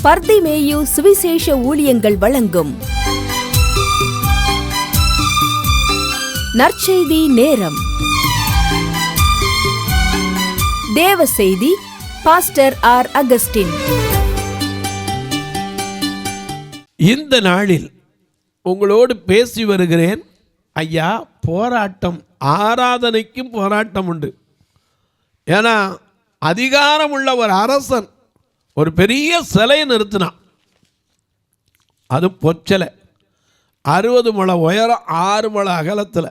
பர்திமேயு சுவிசேஷ ஊழியங்கள் வழங்கும் நற்செய்தி நேரம். தேவ செய்தி பாஸ்டர் ஆர். அகஸ்டின். இந்த நாளில் உங்களோடு பேசி வருகிறேன். ஐயா, போராட்டம், ஆராதனைக்கும் போராட்டம் உண்டு. ஏன்னா அதிகாரம் உள்ள ஒரு அரசன் ஒரு பெரிய சிலையை நிறுத்தினான். அது பொற்சிலை, 60 முழ உயரம், 6 முழ அகலத்தில்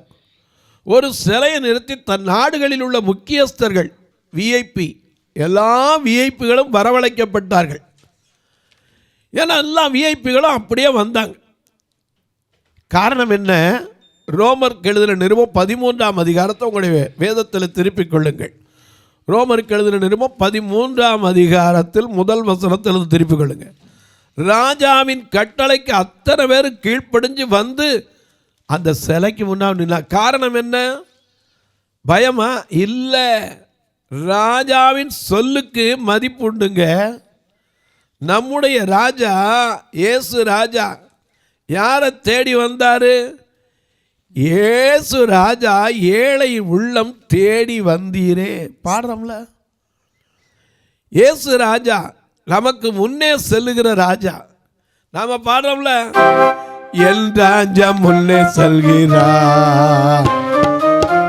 ஒரு சிலையை நிறுத்தி தன் நாடுகளில் உள்ள முக்கியஸ்தர்கள், விஐபி, எல்லா விஐபிகளும் வரவழைக்கப்பட்டார்கள். ஏன்னா எல்லா விஐபிகளும் அப்படியே வந்தாங்க. காரணம் என்ன? ரோமருக்கு எழுதின நிருபம் 13ஆம் அதிகாரத்தை உங்களுடைய வேதத்தில் திருப்பிக் கொள்ளுங்கள். ரோமருக்கு எழுதின நிருபம் 13ஆம் அதிகாரத்தில் முதல் வசனத்தில் திருப்பிக் கொள்ளுங்கள். ராஜாவின் கட்டளைக்கு அத்தனை பேர் கீழ்ப்படிஞ்சு வந்து அந்த சிலைக்கு முன்னால் நின்னா. காரணம் என்ன? பயமா? இல்லை, ராஜாவின் சொல்லுக்கு மதிப்பு உண்டுங்க. நம்முடைய ராஜா இயேசு ராஜா யாரை தேடி வந்தார்? இயேசு ராஜா ஏழை உள்ளம் தேடி வந்தீரே பாடுறோம்ல. இயேசு ராஜா நமக்கு முன்னே செல்லுகிற ராஜா. நாம பாடுறோம்ல, என் ராஜா முன்னே செல்கிறார்,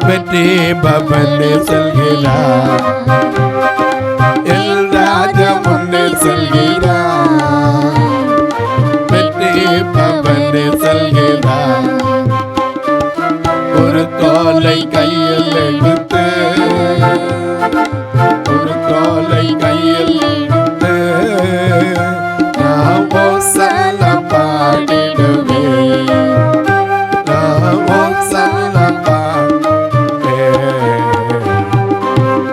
வெற்றி பவனே செல்கிறார், என் ராஜா முன்னே செல்கிறார், வெற்றி பவனே செல்கிறார். ஒரு தோலை கையில் எடுத்து, ஒரு தோலை கையில் எடுத்து நான் ஓசன பாடிடுவே, நான் ஓசன பாடிடுவே.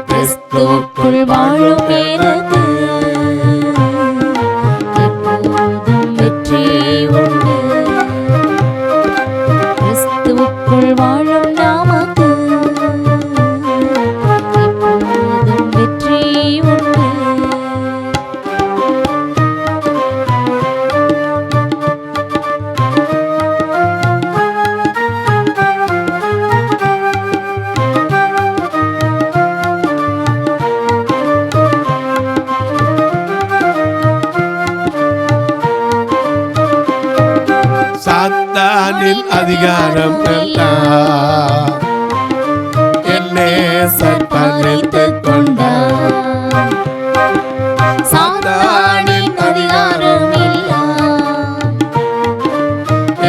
கிறிஸ்துவுக்குள் வாழும் எனக்கு எப்போதும் வெற்றி உண்டு. கிறிஸ்துவுக்குள் வாழும் நமக்கு எப்போதும் வெற்றி உண்டு. சாத்தானின் அதிகாரம் எல்லாம் என்னே சற்பனைத்துக் கொண்டார். சாத்தானின் அதிகாரம் எல்லாம்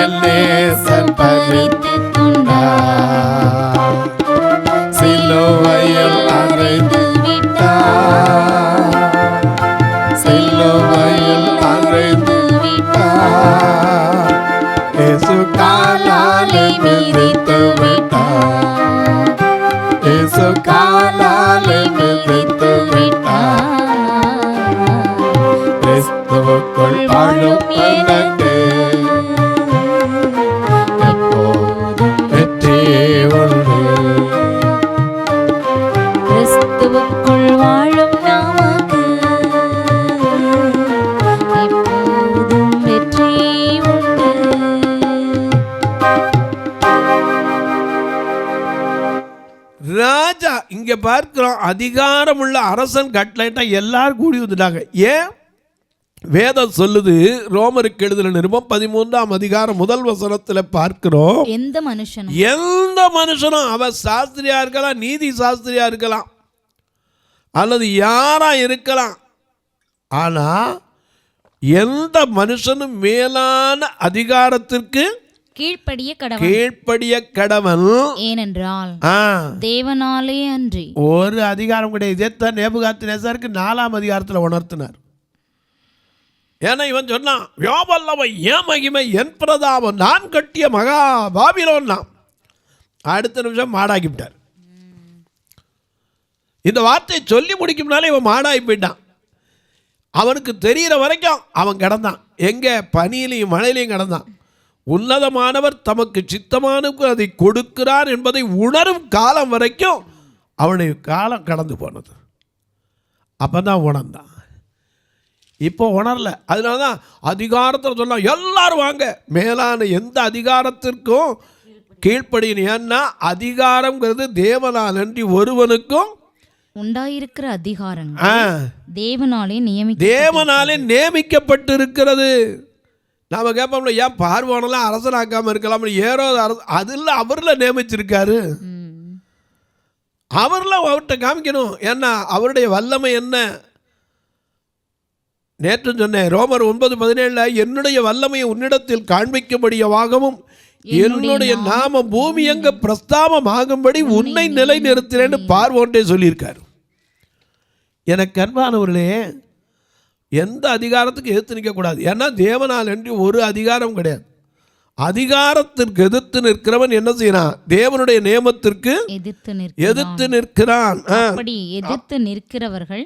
என்னே சற்பனைத்துக் கொண்டார். சிலுவையில் அறைந்து விட்டார், சிலுவையில் அறைந்து விட்டார். இயேசு காலாலே மிதித்து விட்டார், இயேசு காலாலே மிதித்து விட்டார். கிறிஸ்துவுக்குள் வாழும் எனக்கு எப்போதும் வெற்றி உண்டு. கிறிஸ்துவுக்குள் வாழும் நமக்கு எப்போதும் வெற்றி உண்டு. ராஜா இங்க பார்க்கிறோம், அதிகாரம் உள்ள அரசன் கட்டளைட்டா எல்லாரும் கூடி வந்துட்டாங்க. ஏன்? வேதம் சொல்லுது, ரோமருக்கு எழுதின நிருபம் 13ஆம் அதிகாரம் முதல் வசனத்தில் பார்க்கிறோம், எந்த மனுஷனும் அவன் சாஸ்திரியா இருக்கலாம், நீதி சாஸ்திரியா இருக்கலாம், அல்லது யாரா இருக்கலாம், ஆனா எந்த மனுஷனும் மேலான அதிகாரத்திற்கு கீழ்ப்படிய கடவன். ஏனென்றால் தேவனாலே அன்றி ஒரு அதிகாரம் கிடையாது. இதைத்தான் நேபுகாத்நேசருக்கு 4ஆம் அதிகாரத்தில் உணர்த்தினார். ஏன்னா இவன் சொன்னான், யோவல்லவன் என் மகிமை, என் பிரதாபம், நான் கட்டிய மகா பாபிலோன். அடுத்த நிமிஷம் மாடாக்கிவிட்டார். இந்த வார்த்தையை சொல்லி முடிக்கும்னாலே இவன் மாடாகி போயிட்டான். அவனுக்கு தெரிகிற வரைக்கும் அவன் கிடந்தான். எங்கே? பனியிலையும் மழையிலையும் கிடந்தான். உன்னதமானவர் தமக்கு சித்தமானவருக்கு அதை கொடுக்கிறார் என்பதை உணரும் காலம் வரைக்கும் அவனுடைய காலம் கடந்து போனது. அப்போ தான் உணர்ந்தான், இப்போ உணரல. அதனால தான் அதிகாரத்தில் சொன்னா எல்லாரும் வாங்க, மேலான எந்த அதிகாரத்திற்கும் கீழ்ப்படியணும். ஏன்னா அதிகாரம்ங்கிறது தேவனால் அன்றி ஒருவனுக்கும் உண்டாயிருக்கிற அதிகாரங்கள் தேவனாலே நியமிக்கப்பட்டிருக்கிறது. நாம கேட்போம்ல, ஏன் பார்வோனெல்லாம் அரசனாக்காம இருக்கலாம்? ஏறோ அதில் அவரில் நியமிச்சிருக்காரு. அவரில் அவர்கிட்ட காமிக்கணும். ஏன்னா அவருடைய வல்லமை என்ன? நேற்று சொன்னேன், ரோமர் 9:17, என்னுடைய வல்லமையை உன்னிடத்தில் காண்பிக்கும்படியாகவும் என்னுடைய நாமம் பூமி எங்க பிரஸ்தாபம் ஆகும்படி உன்னை நிலை நிறுத்தினேன்னு பார்வோன்ட்டே சொல்லியிருக்காரு. எனக்கு அன்பானவர்களே, எந்த அதிகாரத்துக்கு எதிர்த்து நிற்கக்கூடாது. ஏன்னா தேவனால் என்று ஒரு அதிகாரம் கிடையாது. அதிகாரத்திற்கு எதிர்த்து நிற்கிறவன் என்ன செய்யறான்? தேவனுடைய நியமத்திற்கு எதிர்த்து நிற்கிறான். எதிர்த்து நிற்கிறவர்கள்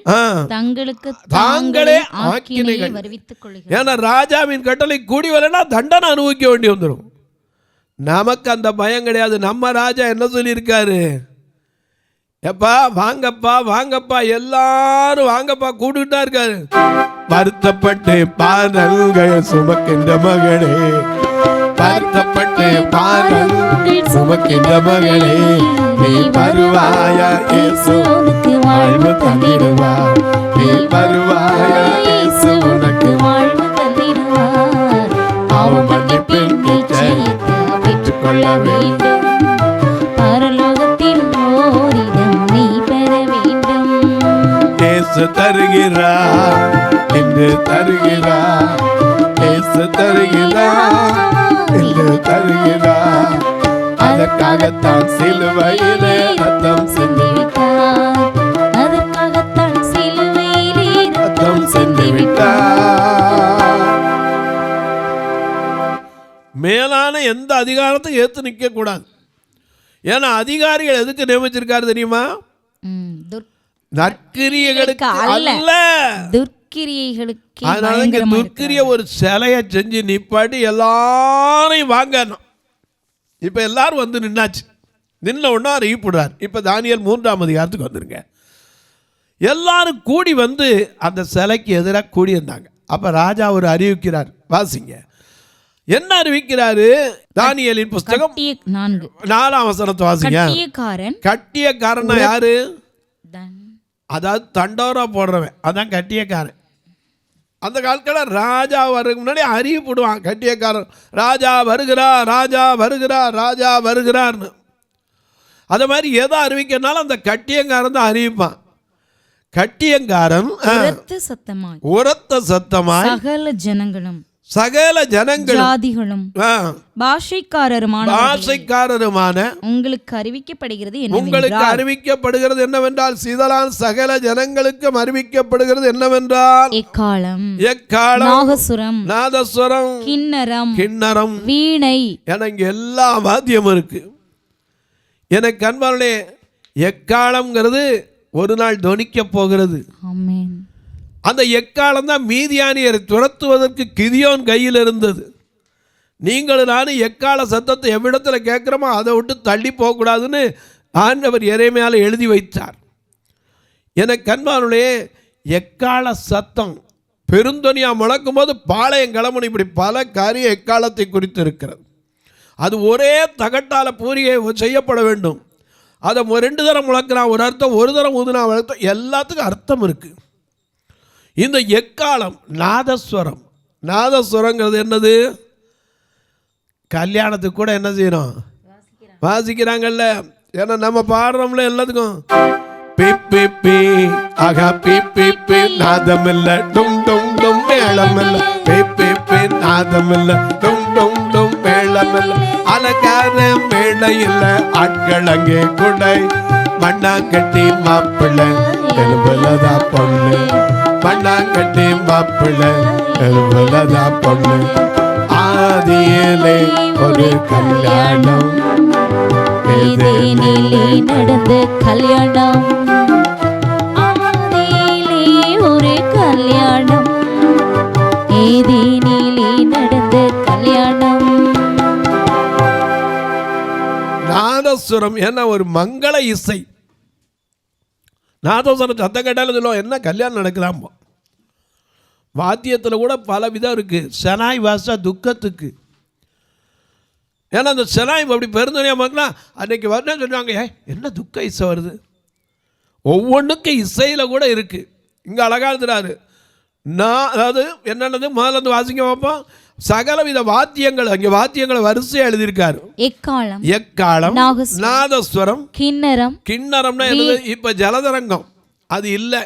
தாங்களே ஆக்கினைகள் வருவித்துக் கொள்கிறார்கள். ஏன்னா ராஜாவின் கட்டளை கூடி வரனா தண்டனை அனுபவிக்க வேண்டி வந்துடும். நமக்கு அந்த பயம் கிடையாது. நம்ம ராஜா என்ன சொல்லியிருக்காரு? எப்பா வாங்கப்பா வாங்கப்பா, எல்லாரும் வாங்கப்பா கூப்பிட்டுட்டா இருக்காரு. வருத்தப்பட்டு பாதங்கள் சுமக்கின்ற மகளே, வருத்தப்பட்டு பாதங்கள் சுமக்கின்ற மகளே, நீ வருவாயா இயேசு உனக்கு வாழ்வு தந்திடுவார். நீ வருவாயா இயேசு உனக்கு வாழ்வு தந்திடுவார். அவன் மன்னிப்பின் நிச்சயத்தை பெற்றுக்கொள்ள வேண்டும். பரலோகத்தில் ஓரிடம் நீ பெற வேண்டும். இயேசு தருகிறார், இன்று தருகிறார். இயேசு தருகிறார், இன்று தருகிறார். அதற்காகத்தான் சிலுவையிலே ரத்தம் சிந்திவிட்டார். அதற்காகத்தான் சிலுவையிலே ரத்தம் சிந்திவிட்டார். மேலான எந்த அதிகாரத்தையும் ஏற்று நிற்க கூடாது. ஏன்னா அதிகாரிகள் எதுக்கு நியமிச்சிருக்காரு தெரியுமா? நற்கிரியைகளுக்கு அல்ல, துர்க்கிரியைகளுக்கு. அதனால இங்க துர்க்கிரிய ஒரு சிலையை செஞ்சு நிப்பாட்டி எல்லாரையும் வாங்கணும். இப்ப எல்லாரும் வந்து நின்னாச்சு. நின்ன உடனே அறிவிப்படுறார். இப்ப தானியேல் 3ஆம் அதிகாரத்துக்கு வந்துருங்க. எல்லாரும் கூடி வந்து அந்த சிலைக்கு எதிராக கூடி இருந்தாங்க. அப்ப ராஜா ஒரு அறிவிக்கிறார், வாசிங்க. என்ன அறிவிக்கிறாரு? தானியேலின் புஸ்தகம் 4ஆம் வசனத்தை வாசிங்க. கட்டியக்காரன் யாரு? அதாவது தண்டோரா போடுறவன், அதான் கட்டியக்காரன். அந்த காலத்தில் ராஜா வர்றதுக்கு முன்னாடி அறிவிப்படுவான், கட்டியக்காரன் ராஜா வருகிறார், ராஜா வருகிறார், ராஜா வருகிறார்னு. அதை மாதிரி எதை அறிவிக்கிறனாலும் அந்த கட்டியங்காரன் தான் அறிவிப்பான். கட்டியங்காரன் உரத்த சத்தமாய் சகல ஜனங்களும் ஜாதிகளும் பாஷைக்காரருமான உங்களுக்கு அறிவிக்கப்படுகிறது என்னவென்றால், சிதலான் சகல ஜனங்களுக்கும் அறிவிக்கப்படுகிறது என்னவென்றால், எக்காளம் நாதஸ்வரம் கிண்ணறம் வீணை என இங்க எல்லா வாத்தியமும் இருக்கு. எனக்கு அன்பானே, எக்காளம்ங்கிறது ஒரு நாள் தொனிக்க போகிறது. ஆமென். அந்த எக்காலம் தான் மீதியானியரை துரத்துவதற்கு கிதியோன் கையில் இருந்தது. நீங்களும் நானும் எக்கால சத்தத்தை எவ்விடத்தில் கேட்குறோமோ அதை விட்டு தள்ளி போகக்கூடாதுன்னு ஆண்டவர் எரேமியால எழுதி வைத்தார். எனக்கு அன்பானுடைய எக்கால சத்தம் பெருந்தொனியாக முழக்கும் போது பாளையம் கிளம்பணும். இப்படி பல காரிய எக்காலத்தை குறித்து இருக்கிறது. அது ஒரே தகட்டால் பூரிகை செய்யப்பட வேண்டும். அதை 2 தரம் முழக்கிறான் ஒரு அர்த்தம், ஒரு தரம் ஊதுனா அர்த்தம், எல்லாத்துக்கும் அர்த்தம் இருக்குது. இந்த எக்காலம் நாதஸ்வரம். நாதஸ்வரங்கிறது என்னது? கல்யாணத்துக்கு கூட என்ன செய்யணும்? வாசிக்கிறாங்கல்ல. ஏன்னா நம்ம பாடுறோம்ல எல்லாத்துக்கும். பி பி ஆகா பி பி பி நாதம் இல்ல, டும் டும் டும் மேளம் இல்ல. பி பி பி நாதம் இல்ல, டும் டும் டும் மேளம் இல்ல. அலங்கார மேளை இல்ல, ஆட்கள் அங்கே குடை. மண்ணாங்கட்டி மாப்பிள்ளை எலும்புலதா பொண்ணு, மண்ணாங்கட்டி மாப்பிள்ளை எலும்புலதா பொண்ணு. ஆதியிலே ஒரு கல்யாணம், ஏதேனிலே நடந்த கல்யாணம். ஆதியிலே ஒரு கல்யாணம், ஏதேனிலே நடந்த கல்யாணம். நாதஸ்வரம் என்ன ஒரு மங்கள இசை. நாதஸ்வரம் சத்தம் கேட்டாலும் சொல்லுவோம், என்ன கல்யாணம் நடக்குதாம்போ. வாத்தியத்தில் கூட பல விதம் இருக்குது. ஷனாய் வாசா துக்கத்துக்கு. ஏன்னா அந்த ஷனாய் அப்படி பெருந்தனையாக பார்க்கனா அன்றைக்கி வரணும்னு சொன்னாங்க, என்ன துக்க இசை வருது. ஒவ்வொன்றுக்கும் இசையில் கூட இருக்குது. இங்கே அழகாக இருக்கிறாரு. நான் அதாவது என்னென்னது முதல்ல வந்து வாசிக்க பார்ப்போம். சகலவித வாத்தியங்கள், அங்கே வாத்தியங்களை வரிசையாக எழுதியிருக்காரு. எக்காலம், எக்காலம், நாதஸ்வரம், கிண்ணரம். கிண்ணரம்னா என்னது? இப்போ ஜலதரங்கம் அது இல்லை.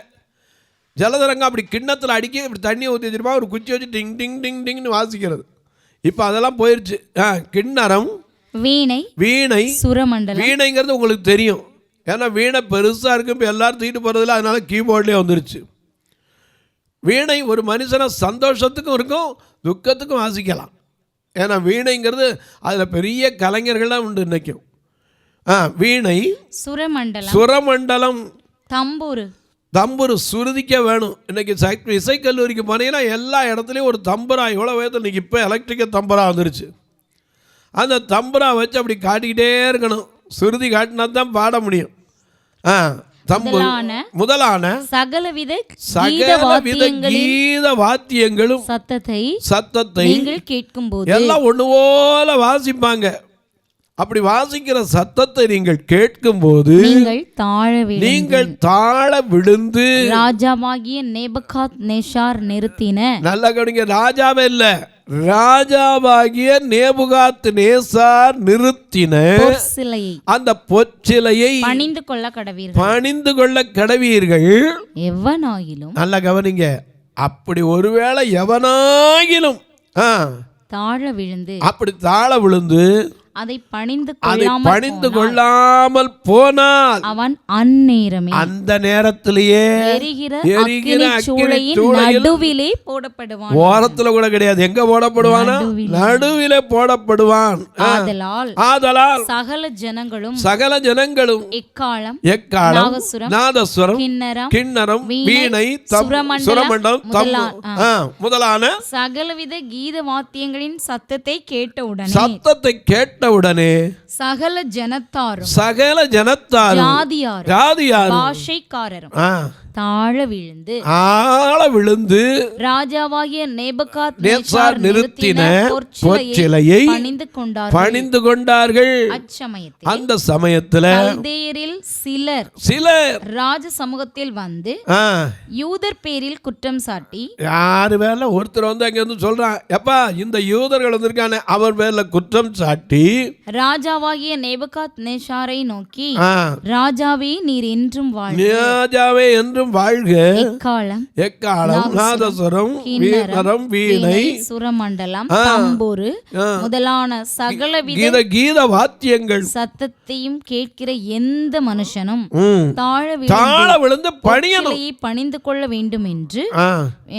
ஜலதரங்கம் அப்படி கிண்ணத்தில் அடிக்க இப்படி தண்ணி ஊற்றி வச்சிருப்பா, ஒரு குச்சி வச்சு டிங் டிங் டிங் டிங்னு வாசிக்கிறது. இப்போ அதெல்லாம் போயிடுச்சு. கிண்ணரம், வீணை, வீணை, சுரமண்டலம். வீணைங்கிறது உங்களுக்கு தெரியும், ஏன்னா வீணை பெருசாக இருக்கும். இப்போ எல்லாரும் தூக்கிட்டு போகிறதில்ல, அதனால கீபோர்ட்லேயே வந்துருச்சு. வீணை ஒரு மனுஷனை சந்தோஷத்துக்கும் இருக்கும், துக்கத்துக்கும் வாசிக்கலாம். ஏன்னா வீணைங்கிறது அதில் பெரிய கலைஞர்கள்லாம் உண்டு இன்றைக்கும். வீணை, சுரமண்டலம், சுரமண்டலம், தம்புரு. தம்புரு சுருதிக்க வேணும். இன்றைக்கி இசைக்கல்லூரிக்கு போனீங்கன்னா எல்லா இடத்துலையும் ஒரு தம்புரா, எவ்வளோ வேகத்தில் இன்றைக்கி இப்போ எலக்ட்ரிக்கல் தம்புரா வந்துருச்சு. அந்த தம்புரா வச்சு அப்படி காட்டிக்கிட்டே இருக்கணும். சுருதி காட்டினா தான் பாட முடியும். முதலான சகலவித கீத வாத்தியங்களும் சத்தத்தை நீங்கள் கேட்கும்போது எல்லாம் ஒன்று போல வாசிப்பாங்க. அப்படி வாசிக்கிற சத்தத்தை நீங்கள் கேட்கும்போது நீங்கள் தாழ விழுந்து ராஜாவாகிய நேபுகாத் நேச்சார் நிறுத்தின. நல்ல கவனிங்க, ராஜாவே இல்ல, ராஜாவாகிய நேபுகாத் நேச்சார் நிறுத்தின அந்த பொற்சிலையை பணிந்து கொள்ள கடவீர்கள். எவனாகிலும், நல்ல கவனிங்க, அப்படி ஒருவேளை எவனாகிலும் தாழ விழுந்து, அப்படி தாழ விழுந்து அதை பணிந்து கொள்ளாமல் போனால் அவன் அந்நேரமே, அந்த நேரத்திலேயே எரிகிற நடுவிலே போடப்படுவான். ஓரத்துல கூட கிடையாது, எங்க போடப்படுவானா? நடுவிலே போடப்படுவான். ஆதலால் சகல ஜனங்களும் எக்காலம், நாதஸ்வரம், கிண்ணரம், வீணை, சுரமண்டலம் முதலான சகலவித கீத வாத்தியங்களின் சத்தத்தை கேட்ட உடனே சகல ஜனத்தாரும் ஜாதியாரும் பாஷைக்காரரும் தாழ விழுந்து ராஜாவாகிய நேபுகாத் நேச்சார் நிறுத்தின பொற்சிலையை பணிந்து கொண்டார்கள். அந்த சமயத்தில் கல்தேயரில் சிலர் ராஜ சமூகத்தில் வந்து யூதர் பேரில் குற்றம் சாட்டி, யாரு பேர்ல ஒருத்தர் வந்து அங்க வந்து சொல்றான், எப்பா இந்த யூதர்கள் வந்திருக்கானே அவர் பேர்ல குற்றம் சாட்டி ராஜாவாகிய நேபுகாத் நேச்சாரை நோக்கி, ராஜாவே நீர் என்றும் வாழ்க, எக்காலம், நாதஸ்வரம், கிண்ணரம், வீணை, சுரமண்டலம், தம்புரு முதலான சகலவித கீத வாத்தியங்கள் சத்தத்தையும் கேட்கிற எந்த மனுஷனும் தாழ விழுந்து பணிந்து கொள்ள வேண்டும்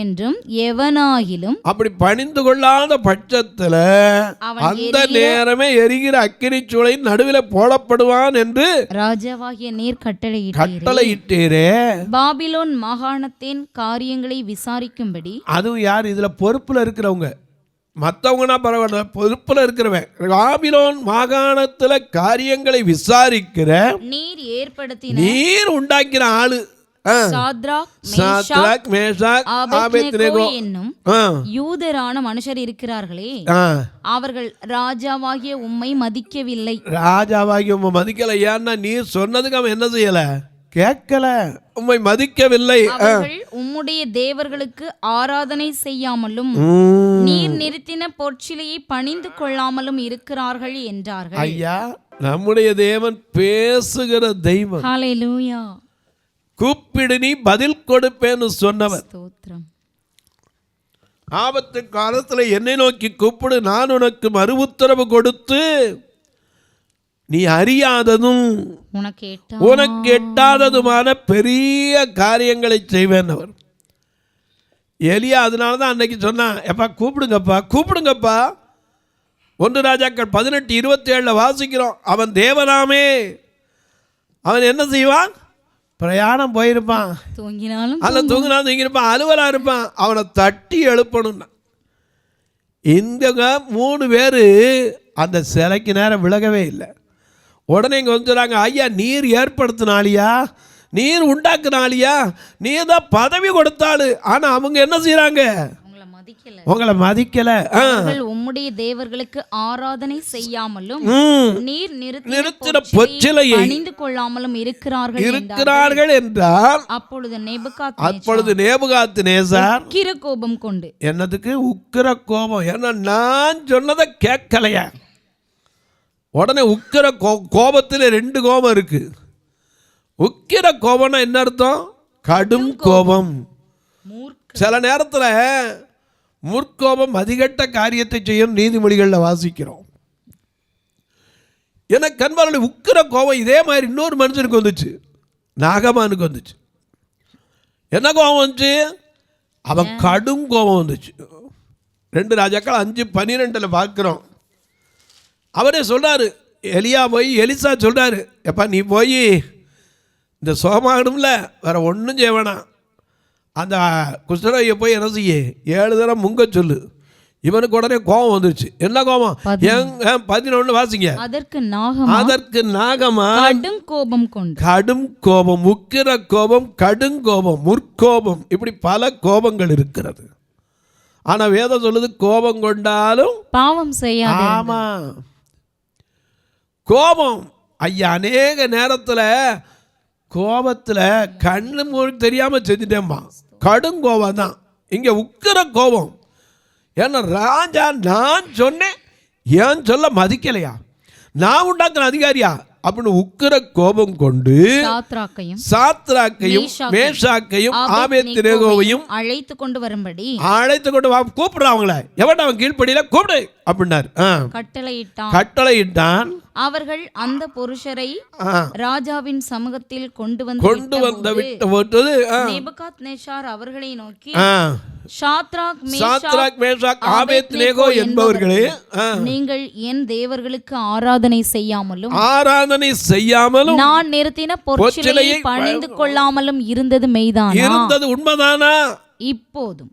என்றும் எவனாகிலும் அப்படி பணிந்து கொள்ளாத பட்சத்தில் அந்த நேரமே எரிகிற அக்கினி சூளையின் நடுவில் போடப்படுவான் என்று ராஜாவாகிய நீர் கட்டளையிட்டீரே. பாபிலோன் மாகாணத்தின் காரியங்களை விசாரிக்கும்படி, அதுவும் யார் இதுல பொறுப்புல இருக்கிறவங்க, மற்றவங்கன்னா பரவாயில்ல, பொறுப்புல இருக்கிறவன். பாபிலோன் மாகாணத்துல காரியங்களை விசாரிக்கிற நீர் உண்டாக்கிற ஆளு சாத்ராக், மேஷாக், ஆபேத்நேகோ என்னும் யூதரான மனுஷர் இருக்கிறார்களே, அவர்கள் ராஜாவாகிய உம்மை மதிக்கவில்லை. ராஜாவாகிய உம்மை மதிக்கல. ஏன்னா நீர் சொன்னதுக்கு அவன் என்ன செய்யல? கேட்கல, உம்மை மதிக்கவில்லை. உம்முடைய தேவர்களுக்கு ஆராதனை செய்யாமலும் நீர் நிறுத்தின பொற்சிலையை பணிந்து கொள்ளாமலும் இருக்கிறார்கள் என்றார்கள். ஐயா, நம்முடைய தேவன் பேசுகிற தெய்வம். ஹல்லேலூயா. கூப்பிடு நீ பதில் கொடுப்பேன்னு சொன்னவர். ஆபத்து காலத்தில் என்னை நோக்கி கூப்பிடு, நான் உனக்கு மறு உத்தரவு கொடுத்து நீ அறியாததும் உனக்கு எட்டாததுமான பெரிய காரியங்களை செய்வேன் அவர். எலியா அதனால தான் அன்னைக்கு சொன்னான், எப்பா கூப்பிடுங்கப்பா. 1 ராஜாக்கள் 18:27 வாசிக்கிறோம். அவன் தேவனாமே, அவன் என்ன செய்வான்? பிரயாணம் போயிருப்பான், தூங்கினாலும் அலுவலா இருப்பான், அவனை தட்டி எழுப்பணும். இந்த 3 பேர் அந்த சிலைக்கு நேரம் விலகவே இல்லை. உடனே இங்கே வந்துடுறாங்க, ஐயா நீர் ஏற்படுத்தினாலியா, நீர் உண்டாக்குனாலியா, நீர் தான் பதவி கொடுத்தாளு. ஆனா அவங்க என்ன செய்யறாங்க? உங்களை மதிக்கல. அவர்கள் உம்முடைய தேவர்களுக்கு ஆராதனை செய்யாமலும் நீர் நிறுத்தின பொச்சிலையை பணிந்து கொள்ளாமலும் இருக்கிறார்கள் என்றால், அப்பொழுது நேபுகாத்நேசார் உக்கிர கோபம் கொண்டு, என்னதுக்கு உக்கிர கோபம்? ஏன்னா நான் சொன்னதை கேட்கலையா? உடனே உக்கிர கோபத்தில் 2 கோபம் இருக்கு. உக்கிர கோபம்னா என்ன அர்த்தம்? கடும் கோபம். சில நேரத்தில் முற்கோபம் அதிகட்ட காரியத்தை செய்யும். நீதிமொழிகளில் வாசிக்கிறோம். எனக்கு கண்பார்வை உக்கிர கோபம் இதே மாதிரி இன்னொரு மனுஷனுக்கு வந்துச்சு, நாகமானுக்கு வந்துச்சு. என்ன கோபம் வந்துச்சு? அவன் கடும் கோபம் வந்துச்சு. 2 ராஜாக்கள் 5:12 பார்க்குறோம். அவரே சொல்றாரு, எலியா போய் எலிசா சொல்றாரு, எப்பா நீ போய் இந்த சோமாகணும்ல, வேற ஒன்றும் செய்ய வேணாம், அந்த குஷ்டரோகியை போய் என்ன செய்ய 7 தடவை முங்க சொல்லு. இவனுக்கு உடனே கோபம் வந்துருச்சு. என்ன கோபம்? 11 வாசிங்க. அதற்கு நாகமா கடும் கோபம் கொண்டு, கடும் கோபம், உக்கிர கோபம், கடும் கோபம், முற்கோபம், இப்படி பல கோபங்கள் இருக்கிறது. ஆனா வேதம் சொல்லுது கோபம் கொண்டாலும் பாவம் செய்யாதே. ஆமா, கோபம் ஐயா அநேக நேரத்துல கோபத்துல கண்ணு மூடி தெரியாம செஞ்சுட்டேம்மா. கடும் கோபம் தான் இங்க உக்கிர கோபம். ஏன்னா ராஜா நான் சொன்னேன், ஏன் சொல்ல மதிக்கலையா, நான் உண்டாக்குன அதிகாரியா அப்படின்னு உக்கிர கோபம் கொண்டு சாத்ராக்கையும் மேஷாக்கையும் ஆபேத்நேகோவையும் அழைத்து கொண்டு வரும்படி கூப்பிடுறான். அவங்கள எவன் அவன் கீழ்ப்படியில கூப்பிடு அப்படின்னாரு. கட்டளையிட்டான். அவர்கள் அந்த புருஷரை ராஜாவின் சமூகத்தில் கொண்டு வந்து விட்டபோது நேபுகாத்நேச்சார் அவர்களை நோக்கி, சாத்ராக் மேஷாக் ஆபேத்நேகோ என்பவர்களே, நீங்கள் என் தேவர்களுக்கு ஆராதனை செய்யாமலும் நான் நிறுத்தின பொற்சிலையை பணிந்து கொள்ளாமலும் இருந்தது மெய்தானா? இருந்தது உண்மைதானா? இப்போதும்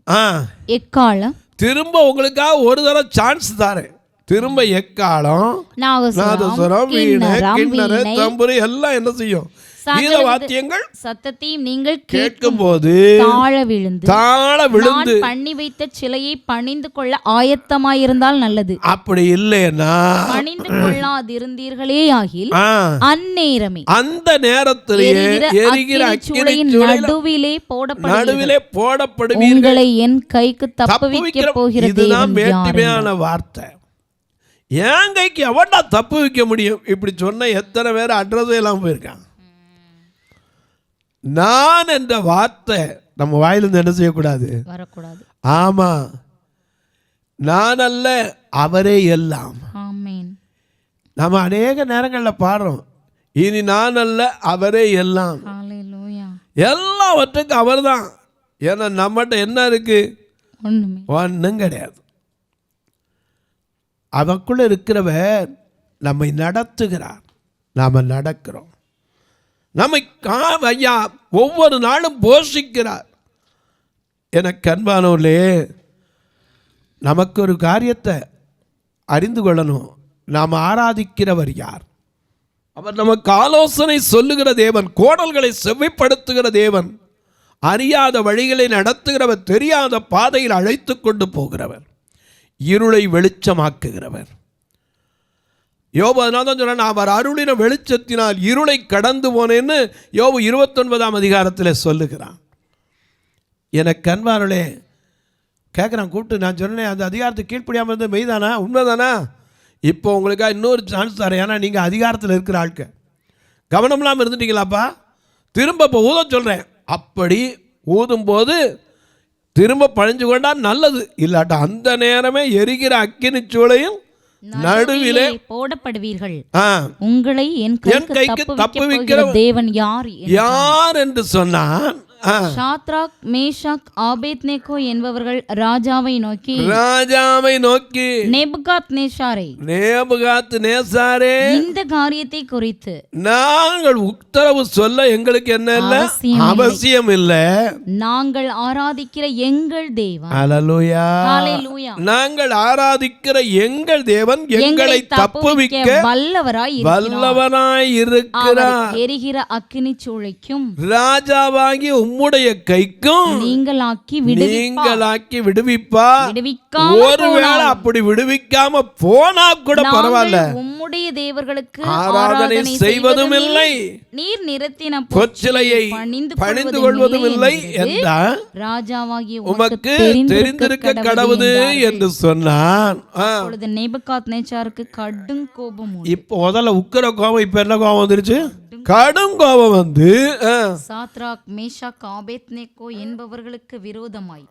எக்காலம் திரும்ப உங்களுக்காக ஒரு தடவை சான்ஸ் தாரேன். திரும்ப எக்காலம், நாதஸ்வரம், வீணை, கிண்ணறு, தம்புரு எல்லாம் என்ன செய்யும்? கீத வாத்தியங்கள் சத்தத்தையும் நீங்கள் கேட்கும் போது தாழ விழுந்து பண்ணி வைத்த சிலையை பணிந்து கொள்ள ஆயத்தமாயிருந்தால் நல்லது. அப்படி இல்லைன்னா பணிந்து கொள்ளாதிருந்தீர்களே ஆகில் அந்நேரமே அந்த நேரத்திலேயே எரிகிற அக்கினியின் நடுவிலே போடப்படுவீர்கள். உங்களை என் கைக்கு தப்புவிக்க போகிற இதுதான் மேட்டிமையான வார்த்தை. என் கைக்கு எவன்டா தப்பு வைக்க முடியும்? இப்படி சொன்ன எத்தனை பேர் அட்ரஸ் எல்லாம் போயிருக்காங்க. நான் என்ற வார்த்தை நம்ம வாயிலிருந்து என்ன செய்யக்கூடாது? வரக்கூடாது. ஆமா, நான் அல்ல அவரே எல்லாம். நம்ம அநேக நேரங்களில் பாடுறோம், இனி நான் அல்ல அவரே எல்லாம். எல்லாவற்றுக்கும் அவர் தான். ஏன்னா நம்மகிட்ட என்ன இருக்கு? ஒன்றும் கிடையாது. அவக்குள்ள இருக்கிறவர் நம்மை நடத்துகிறார், நாம நடக்கிறோம். நம்மை ஐயா ஒவ்வொரு நாளும் போஷிக்கிறார். எனக்கு அன்பானவர்களே, நமக்கு ஒரு காரியத்தை அறிந்து கொள்ளணும். நாம் ஆராதிக்கிறவர் யார்? அவர் நமக்கு ஆலோசனை சொல்லுகிற தேவன், கோடல்களை செவ்வைப்படுத்துகிற தேவன், அறியாத வழிகளை நடத்துகிறவர், தெரியாத பாதையில் அழைத்து கொண்டு போகிறவர், இருளை வெளிச்சமாக்குகிறவர். யோபு அதனால தான் சொல்றான், அவர் அருளின வெளிச்சத்தினால் இருளை கடந்து போனேன்னு யோபு 29ஆம் அதிகாரத்தில் சொல்லுகிறான். எனக்கு அன்பார்களே, கேட்குறான் கூப்பிட்டு, நான் சொன்னேன் அந்த அதிகாரத்தை கீழ்ப்படியாமல் இருந்தது மெய்தானா, உண்மைதானா? இப்போ உங்களுக்காக இன்னொரு சான்ஸ் தரேன். ஏன்னா நீங்கள் அதிகாரத்தில் இருக்கிற ஆட்கள், கவனம் இல்லாமல் இருந்துட்டீங்களாப்பா, திரும்ப இப்போ ஊத சொல்கிறேன். அப்படி ஊதும்போது திரும்ப பழிஞ்சு கொண்டா நல்லது, இல்லாட்டா அந்த நேரமே எரிகிற அக்கினி சூளையும் நடுவிலே போடப்படுவீர்கள். உங்களை என் கைக்கு தப்புவிக்கிற தேவன் யார் என்று சொன்னான். சாத்ராக் மேஷாக் ஆபேத்நேகோ என்பவர்கள் ராஜாவை நோக்கி நேபுகாத் நேசாரே இந்த காரியத்தை குறித்து நாங்கள் உத்தரவு சொல்ல எங்களுக்கு என்ன இல்ல, அவசியம் இல்ல. நாங்கள் ஆராதிக்கிற எங்கள் தேவன், அல்லேலூயா, நாங்கள் ஆராதிக்கிற எங்கள் தேவன் எங்களை தப்புவிக்க வல்லவராய் இருக்கிறார். எரிகிற அக்கினி சூளைக்கும் ராஜாவாகி உம்முடைய கைக்கும் நீங்களாக்கி விடுவிப்பார். ஒருவேளை அப்படி விடுவிக்காம போனா கூட பரவாயில்ல, உம்முடைய தேவர்களுக்கு ஆராதனை செய்வதும் இல்லை, நீர் நிறத்தின பொச்சிலையை பணிந்து கொள்வதும் இல்லை என்றால் ராஜாவாகிய உமக்கு தெரிந்திருக்க கடவுது என்று சொன்னான். நேபுகாத்நேச்சாருக்கு கடும் கோபம். இப்போ முதல்ல உக்கிர கோபம், இப்ப என்ன கோபம் வந்துருச்சு? கடும் கோபம் வந்து சாத்ராக் மேஷாக் ஆபேத்நேகோ என்பவர்களுக்கு விரோதமாய்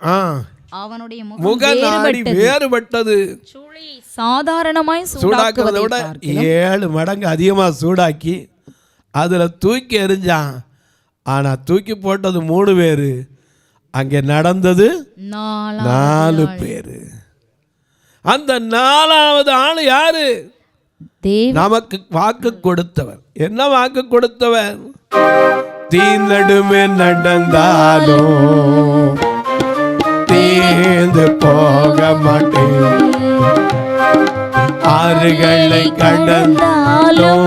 அவனுடைய முகநாடி வேறுபட்டது. சாதாரணமாய் சூடாக்குவதை விட 7 மடங்கு அதிகமா சூடாக்கி அதுல தூக்கி எறிஞ்சான். ஆனா தூக்கி போட்டது 3 பேரு, அங்கே நடந்தது 4 பேரு. அந்த 4வது ஆளு யாரு? நமக்கு வாக்கு கொடுத்தவர். என்ன வாக்கு கொடுத்தவர்? தீ நடுமே நடந்தாலும் தீர்ந்து போக மாட்டேன், ஆறுகளை கடந்தாலும்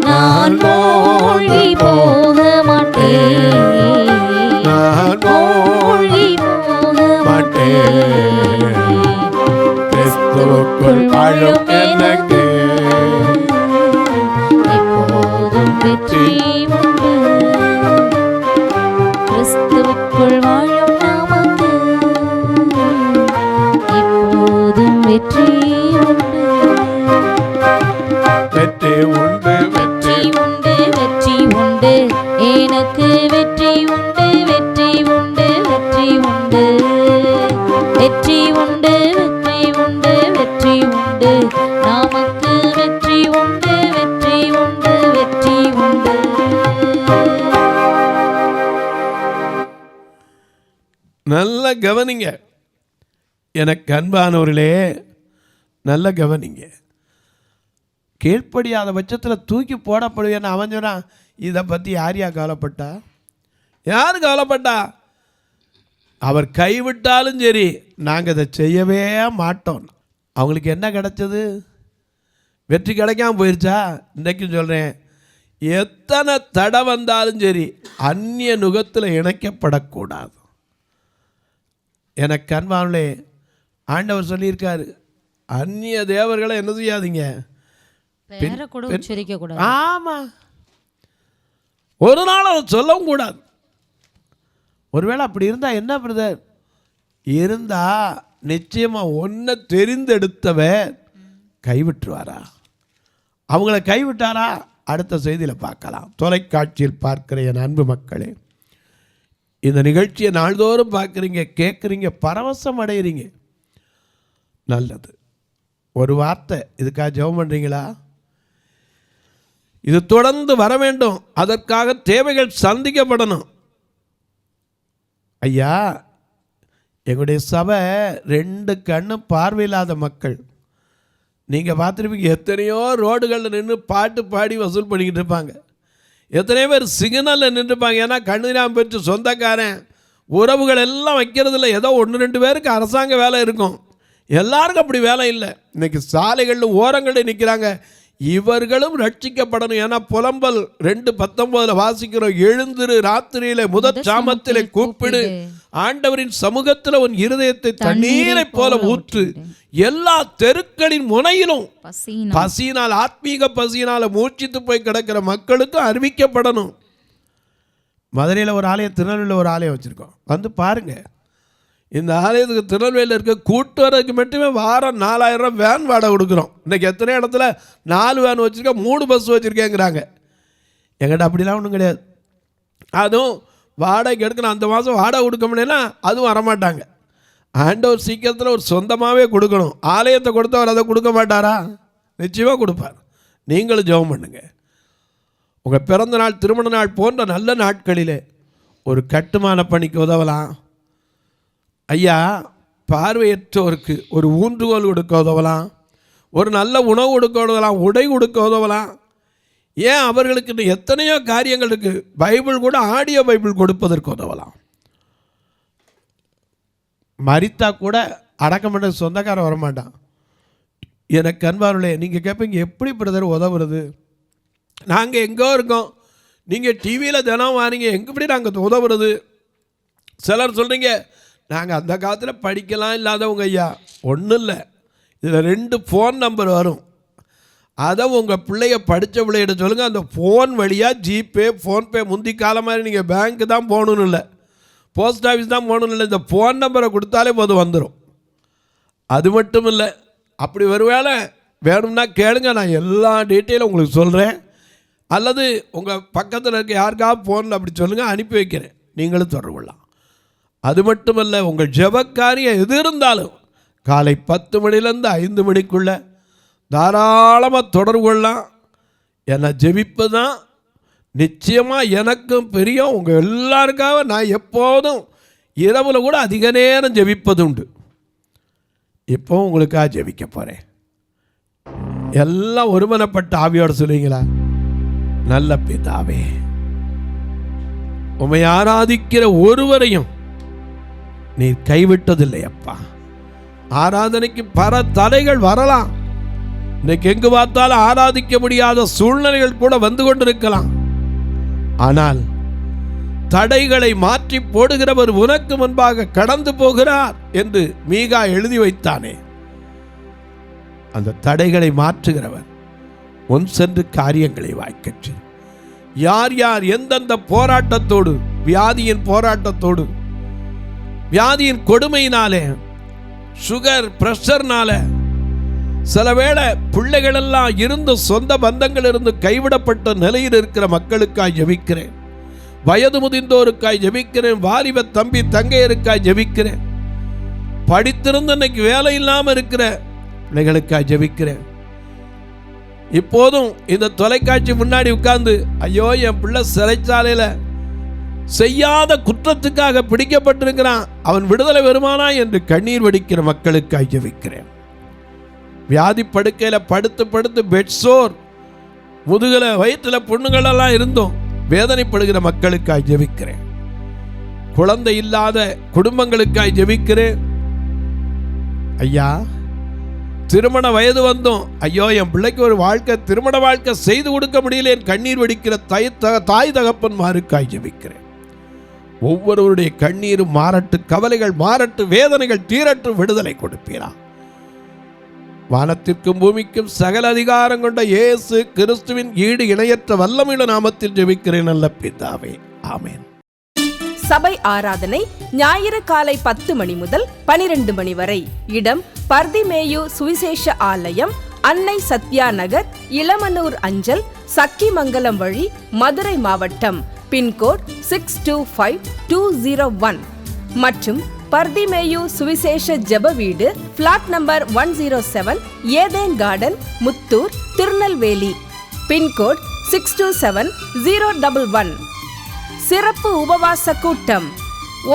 நான் மூழ்கி போக மாட்டேன், கிறிஸ்துவுக்குள் வாழும் எனக்கு எப்போதும் வெற்றி உண்டு, கிறிஸ்துவுக்குள் வாழும் நமக்கு எப்போதும் வெற்றி உண்டு, வெற்றி உண்டு, வெற்றி உண்டு, வெற்றி உண்டு, எனக்கு வெற்றி உண்டு, வெற்றி உண்டு, வெற்றி உண்டு, வெற்றி உண்டு, வெற்றி உண்டு, வெற்றி உண்டு, நமக்கு வெற்றி உண்டு, வெற்றி உண்டு, வெற்றி உண்டு. நல்ல கவனிங்க எனக்கு அன்பானவர்களே, நல்ல கவனிங்க. கீழ்ப்படியாத பட்சத்தில் தூக்கி போடப்படுவேன்னு அவன் சொன்னான். இதை பற்றி யார் கவலைப்பட்டா? யார் கவலைப்பட்டா? அவர் கைவிட்டாலும் சரி நாங்கள் இதை செய்யவே மாட்டோம். அவங்களுக்கு என்ன கிடைச்சது? வெற்றி கிடைக்காம போயிடுச்சா? இன்றைக்கு சொல்கிறேன், எத்தனை தடை வந்தாலும் சரி அந்நிய நுகத்தில் இணைக்கப்படக்கூடாது. எனக்கு அன்பானே, ஆண்டவர் சொல்லியிருக்காரு, அந்நிய தேவர்களை என்ன செய்யாதீங்க, ஆமா, ஒரு நாள் அதை சொல்லவும் கூடாது. ஒருவேளை அப்படி இருந்தா என்ன பிரதர்? இருந்தா நிச்சயமா ஒன்ன தெரிந்தெடுத்தவன் கைவிட்டுருவாரா? அவங்கள கைவிட்டாரா? அடுத்த செய்தியில் பார்க்கலாம். தொலைக்காட்சியில் பார்க்கிற என் அன்பு மக்களே, இந்த நிகழ்ச்சியை நாள்தோறும் பார்க்குறீங்க, கேட்குறீங்க, பரவசம் அடைகிறீங்க. நல்லது. ஒரு வார்த்தை இதுக்காக ஜெபம் பண்ணுறீங்களா? இது தொடர்ந்து வர வேண்டும். அதற்காக தேவைகள் சந்திக்கப்படணும். ஐயா, எங்களுடைய சபை 2 கண்ணு பார்வையில்லாத மக்கள். நீங்கள் பார்த்துருப்பீங்க, எத்தனையோ ரோடுகளில் நின்று பாட்டு பாடி வசூல் பண்ணிக்கிட்டு இருப்பாங்க. எத்தனையோ பேர் சிக்னலில் நின்றுப்பாங்க. ஏன்னா கண்ணிராம் பெற்று சொந்தக்காரன் உறவுகள் எல்லாம் வைக்கிறதில்ல. ஏதோ 1-2 பேருக்கு அரசாங்க வேலை இருக்கும், எல்லாருக்கும் அப்படி வேலை இல்லை. இன்றைக்கி சாலைகளில் ஓரங்களில் நிற்கிறாங்க. இவர்களும் ரட்சிக்கப்படணும். ஏன்னா புலம்பல் 2:19 வாசிக்கிறோம், எழுந்திரு ராத்திரியிலே முதற் சாமத்திலே கூப்பிடு, ஆண்டவரின் சமூகத்தில் உன் இருதயத்தை தண்ணீரை போல ஊற்று, எல்லா தெருக்களின் முனையிலும் பசியினால், ஆத்மீக பசியினால் மூச்சித்து போய் கிடக்கிற மக்களுக்கும் அறிவிக்கப்படணும். மதுரையில் ஒரு ஆலயம், திருநெல்வேலியில் ஒரு ஆலயம் வச்சுருக்கோம், வந்து பாருங்கள். இந்த ஆலயத்துக்கு திருநெல்வேலியில் இருக்க கூட்டு வரதுக்கு மட்டுமே வாரம் 4000 ரூபா வேன் வாடகை கொடுக்குறோம். இன்றைக்கி எத்தனை இடத்துல 4 வேன் வச்சுருக்கேன், 3 பஸ் வச்சுருக்கேங்கிறாங்க. எங்கிட்ட அப்படிலாம் ஒன்றும் கிடையாது. அதுவும் வாடகைக்கு எடுக்கணும். அந்த மாதம் வாடகை கொடுக்க முடியலன்னா அதுவும் வரமாட்டாங்க. ஆண்டவர் சீக்கிரத்தில் ஒரு சொந்தமாகவே கொடுக்கணும். ஆலயத்தை கொடுத்தவர் அதை கொடுக்க மாட்டாரா? நிச்சயமாக கொடுப்பார். நீங்களும் ஜெபம் பண்ணுங்க. உங்கள் பிறந்த நாள், திருமண நாள் போன்ற நல்ல நாட்களிலே ஒரு கட்டுமான பணிக்கு உதவலாம். ஐயா, பார்வையற்றோருக்கு ஒரு ஊன்றுகோல் கொடுக்க உதவலாம், ஒரு நல்ல உணவு கொடுக்க உதவலாம், உடை கொடுக்க உதவலாம். ஏன் அவர்களுக்கு இன்னும் எத்தனையோ காரியங்கள் இருக்குது. பைபிள் கூட ஆடியோ பைபிள் கொடுப்பதற்கு உதவலாம். மரித்தா கூட அடக்கம் பண்ண சொந்தக்காரன் வரமாட்டான். எனக்கு அன்பார்களே, நீங்கள் கேட்பீங்க எப்படி பிரதர் உதவுறது? நாங்கள் எங்கோ இருக்கோம், நீங்கள் டிவியில் தினம் வாரீங்க, எப்படி நாங்கள் உதவுறது? சிலர் சொல்கிறீங்க நாங்கள் அந்த காலத்தில் படிக்கலாம் இல்லாதவங்க. ஐயா, ஒன்றும் இல்லை, இதில் 2 ஃபோன் நம்பர் வரும். அதை உங்கள் பிள்ளைய படித்த பிள்ளைகிட்ட சொல்லுங்கள். அந்த ஃபோன் வழியாக ஜிபே, ஃபோன்பே, முந்தி காலம் மாதிரி நீங்கள் பேங்க்கு தான் போகணுன்னு இல்லை, போஸ்ட் ஆஃபீஸ் தான் போகணுன்னு இல்லை, இந்த ஃபோன் நம்பரை கொடுத்தாலே போதும் வந்துடும். அது மட்டும் இல்லை, அப்படி ஒருவேளை வேணும்னா கேளுங்க, நான் எல்லா டீட்டெயிலும் உங்களுக்கு சொல்கிறேன். அல்லது உங்கள் பக்கத்தில் இருக்க யாருக்காவது ஃபோனில் அப்படி சொல்லுங்கள், அனுப்பி வைக்கிறேன், நீங்களும் தொடர்பு கொள்ளலாம். அது மட்டுமல்ல, உங்கள் ஜெபக்காரியம் எது இருந்தாலும் காலை 10 மணிலேருந்து 5 மணிக்குள்ளே தாராளமாக தொடர்பு கொள்ளலாம். என்னை ஜெபிப்பு தான் நிச்சயமாக எனக்கும் பெரியும். உங்கள் எல்லாருக்காக நான் எப்போதும் இரவில் கூட அதிக நேரம் ஜெபிப்பது உண்டு. இப்போ உங்களுக்காக ஜெபிக்க போகிறேன். எல்லாம் ஒருமனப்பட்ட ஆவியோடு சொல்லுவீங்களா? நல்ல பிதாவே, உம்மை ஆராதிக்கிற ஒருவரையும் நீர் கைவிட்டதில்லை அப்பா. ஆராதனைக்கு பல தடைகள் வரலாம். இன்னைக்கு எங்கு பார்த்தாலும் ஆராதிக்க முடியாத சூழ்நிலைகள் கூட வந்து கொண்டிருக்கலாம். ஆனால் தடைகளை மாற்றி போடுகிறவர் உனக்கு முன்பாக கடந்து போகிறார் என்று மீகா எழுதி வைத்தானே, அந்த தடைகளை மாற்றுகிறவர் முன் சென்று காரியங்களை வாய்க்கற்று. யார் யார் எந்தெந்த போராட்டத்தோடு, வியாதியின் போராட்டத்தோடு, வியாதியின் கொடுமையினாலே, சுகர் பிரஷர்னால, சில வேளை பிள்ளைகளெல்லாம் இருந்து சொந்த பந்தங்கள் இருந்து கைவிடப்பட்ட நிலையில் இருக்கிற மக்களுக்காய் ஜெபிக்கிறேன். வயது முதிர்ந்தோருக்காய் ஜெபிக்கிறேன். வாலிப தம்பி தங்கையருக்காய் ஜெபிக்கிறேன். படித்திருந்து இன்னைக்கு வேலை இல்லாமல் இருக்கிற பிள்ளைகளுக்காய் ஜெபிக்கிறேன். இப்போதும் இந்த தொலைக்காட்சி முன்னாடி உட்கார்ந்து, ஐயோ என் பிள்ளை சிறைச்சாலையில் செய்யாத குற்றத்துக்காக பிடிக்கப்பட்டிருக்கிறான், அவன் விடுதலை வருமானா என்று கண்ணீர் வடிக்கிற மக்களுக்காய் ஜெபிக்கிறேன். வியாதி படுக்கையில் படுத்து படுத்து பெட்சோர், முதுகில் வயிற்றில் புண்ணுகளெல்லாம் இருந்தும் வேதனைப்படுகிற மக்களுக்காய் ஜெபிக்கிறேன். குழந்தை இல்லாத குடும்பங்களுக்காய் ஜெபிக்கிறேன். ஐயா, திருமண வயது வந்தும் ஐயோ என் பிள்ளைக்கு ஒரு வாழ்க்கை, திருமண வாழ்க்கை செய்து கொடுக்க முடியல, என் கண்ணீர் வடிக்கிற தாய் தகப்பன்மாருக்காய் ஜெபிக்கிறேன். ஒவ்வொருவருடைய கண்ணீரும் மாறட்டு, கவலைகள் மாறட்டு, வேதனைகள் தீரட்டு, விடுதலை கொடுப்பீரா. வானத்திற்கும் பூமிக்கும் சகல அதிகாரம் கொண்ட இயேசு கிறிஸ்துவின் ஈடு இணையற்ற வல்லமையுள்ள நாமத்தில் ஜெபிக்கிறேன் நல்ல பிதாவே, ஆமென். சபை ஆராதனை ஞாயிறு காலை 10 மணி முதல் 12 மணி வரை. இடம் பர்திமேயு சுவிசேஷ ஆலயம், அன்னை சத்யா நகர், இளமனூர் அஞ்சல், சக்கிமங்கலம் வழி, மதுரை மாவட்டம். பின்கோட் 625201 மற்றும் பர்திமேயு சுவிசேஷ ஜெப வீடு, flat number 107, Eden garden, Muthur, Tirunelveli. Pincode 627011. சிறப்பு உபவாச கூட்டம்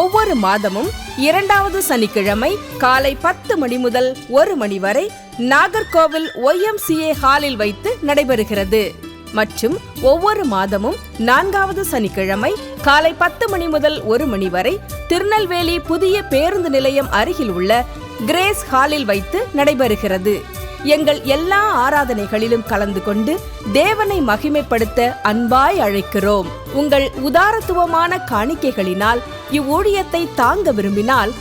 ஒவ்வொரு மாதமும் 2வது சனிக்கிழமை காலை 10 மணி முதல் 1 மணி வரை நாகர்கோவில் YMCA ஹாலில் வைத்து நடைபெறுகிறது. மற்றும் ஒவ்வொரு மாதமும் 4வது சனிக்கிழமை காலை 10 மணி முதல் 1 மணி வரை திருநெல்வேலி புதிய பேருந்து நிலையம் அருகில் உள்ள கிரேஸ் ஹாலில் வைத்து நடைபெறுகிறது. எங்கள் எல்லா ஆராதனைகளிலும் கலந்து கொண்டு தேவனை மகிமைப்படுத்த அன்பாய் அழைக்கிறோம். உங்கள் உதாரத்துவமான காணிக்கைகளினால் இவ்வூழியத்தை தாங்க விரும்பினால்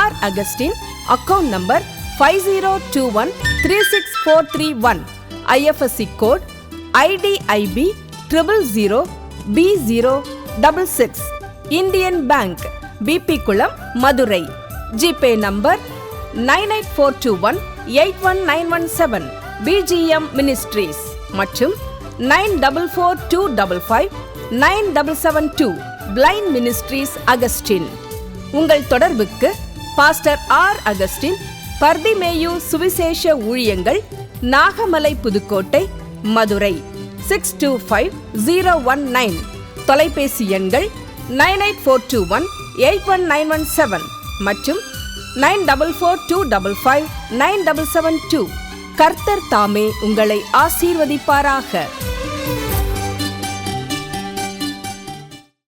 R. Augustine, account number 5021364331, IFSC code IDIB 000B066, Indian bank, BP Kulam, Madurai. GPay number 9842181917, BGM ministries மற்றும் 9442559772, பிளைண்ட் மினிஸ்ட்ரீஸ் அகஸ்டின். உங்கள் தொடர்புக்கு பாஸ்டர் R. அகஸ்டின், பர்திமேயு சுவிசேஷ ஊழியங்கள், நாகமலை, புதுக்கோட்டை மதுரை 625019. தொலைபேசி எண்கள் 9842181917 மற்றும் 9442559772. கர்த்தர் தாமே உங்களை ஆசீர்வதிப்பாராக.